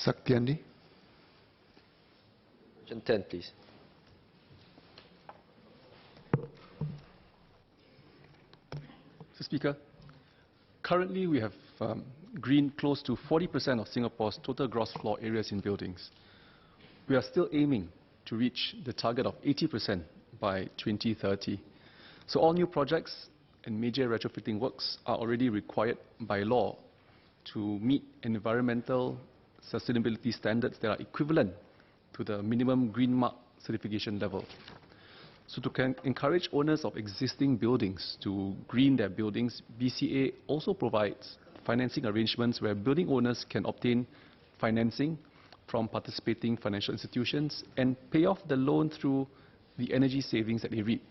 Saktiandi. Question 10, please. Mr. Speaker, currently we have greened close to 40% of Singapore's total gross floor areas in buildings. We are still aiming to reach the target of 80% by 2030. So all new projects and major retrofitting works are already required by law to meet environmental sustainability standards that are equivalent to the minimum green mark certification level. So to encourage owners of existing buildings to green their buildings, BCA also provides financing arrangements where building owners can obtain financing from participating financial institutions and pay off the loan through the energy savings that they reap.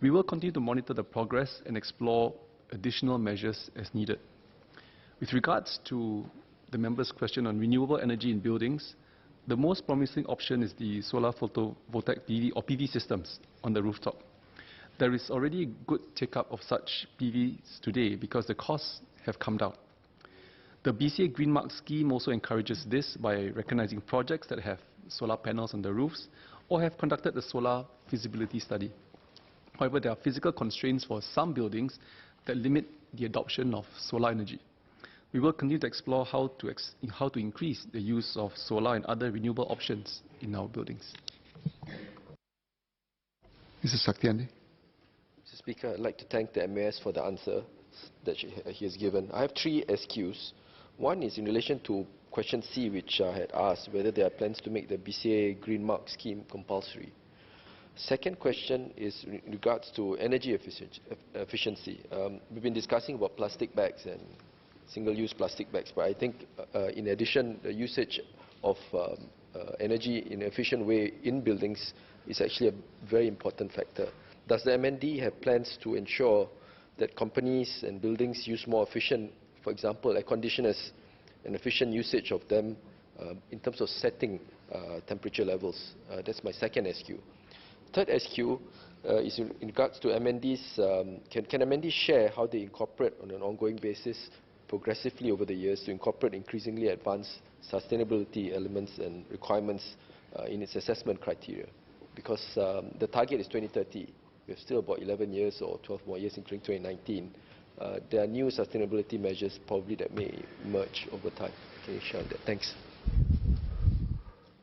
We will continue to monitor the progress and explore additional measures as needed. With regards to the member's question on renewable energy in buildings, the most promising option is the solar photovoltaic PV or PV systems on the rooftop. There is already good take-up of such PVs today because the costs have come down. The BCA Green Mark scheme also encourages this by recognizing projects that have solar panels on the roofs or have conducted a solar feasibility study. However, there are physical constraints for some buildings that limit the adoption of solar energy. We will continue to explore how to increase the use of solar and other renewable options in our buildings. Mr. Saktiandi. Mr. Speaker, I'd like to thank the MAS for the answer that he has given. I have 3 SQs. One is in relation to question C, which I had asked whether there are plans to make the BCA Green Mark scheme compulsory. Second question is in regards to energy efficiency. We've been discussing about plastic bags and single-use plastic bags, but I think in addition, the usage of energy in an efficient way in buildings is actually a very important factor. Does the MND have plans to ensure that companies and buildings use more efficient, for example, air conditioners, and efficient usage of them in terms of setting temperature levels? That's my second SQ. Third SQ is in regards to MNDs. Can MND share how they incorporate on an ongoing basis progressively over the years to incorporate increasingly advanced sustainability elements and requirements in its assessment criteria? Because the target is 2030. We have still about 11 years or 12 more years, including 2019. There are new sustainability measures probably that may emerge over time. Can you share on that? Thanks.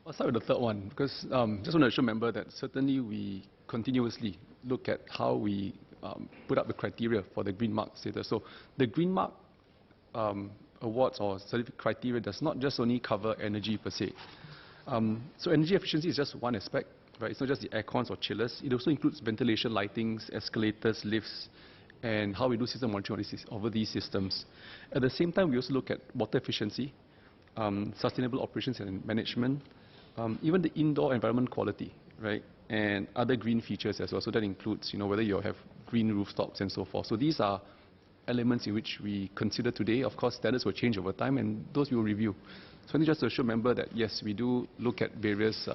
I'll start with the third one because just want to assure member that certainly we continuously look at how we put up the criteria for the Green Mark status. So the Green Mark awards or certificate criteria does not just only cover energy per se. So energy efficiency is just one aspect, right? It's not just the aircons or chillers. It also includes ventilation, lightings, escalators, lifts, and how we do system monitoring over these systems. At the same time, we also look at water efficiency, sustainable operations and management, even the indoor environment quality, right, and other green features as well. So that includes, whether you have green rooftops and so forth. So these are elements in which we consider today. Of course, standards will change over time, and those we will review. So I need just to assure member that yes, we do look at various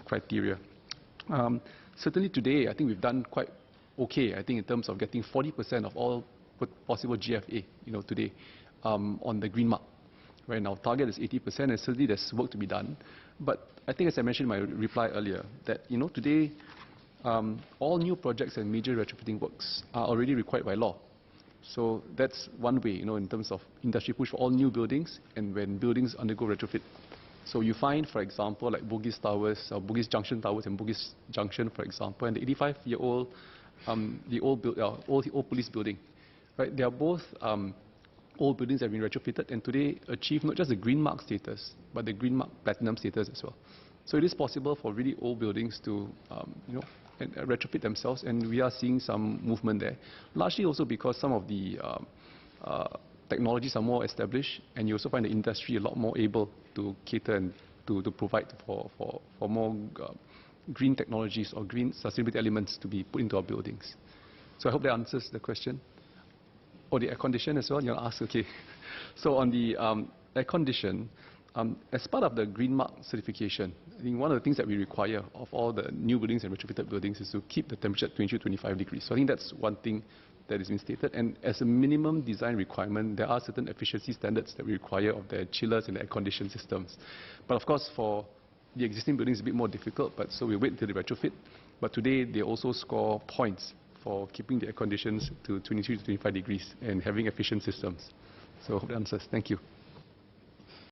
criteria. Certainly today, I think we've done quite okay. I think in terms of getting 40% of all possible GFA, today on the Green Mark. Right now, target is 80%, and certainly there's work to be done. But I think, as I mentioned in my reply earlier, that today all new projects and major retrofitting works are already required by law. So that's one way, in terms of industry push for all new buildings and when buildings undergo retrofit. So you find, for example, like Bugis Towers, or Bugis Junction Towers and Bugis Junction, for example, and the 85-year-old, the old police building, right? They are both old buildings that have been retrofitted and today achieve not just the Green Mark status, but the Green Mark Platinum status as well. So it is possible for really old buildings to, and retrofit themselves, and we are seeing some movement there. Largely also because some of the technologies are more established, and you also find the industry a lot more able to cater and to provide for more green technologies or green sustainability elements to be put into our buildings. So I hope that answers the question. Or the air condition as well, you want to ask? Okay. So on the air condition, as part of the Green Mark certification, I think one of the things that we require of all the new buildings and retrofitted buildings is to keep the temperature at 20 to 25 degrees. So I think that's one thing that is instated, and as a minimum design requirement, there are certain efficiency standards that we require of the chillers and the air conditioning systems. But of course, for the existing buildings, it's a bit more difficult, but so we wait until the retrofit. But today, they also score points for keeping the air conditions to 23 to 25 degrees and having efficient systems. So I hope that answers. Thank you.